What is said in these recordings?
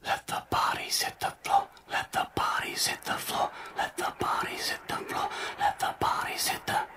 Let the bodies hit the floor. Let the bodies hit the floor. Let the bodies hit the floor. Let the bodies hit the floor.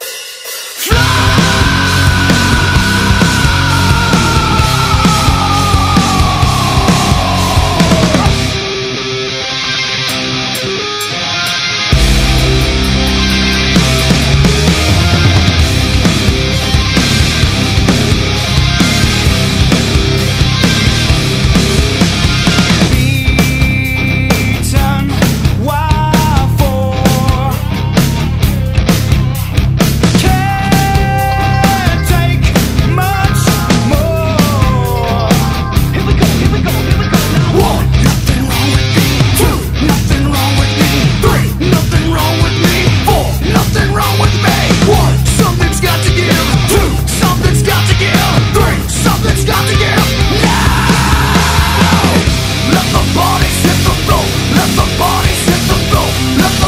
Let the bodies hit the floor. Let the bodies hit the floor. Let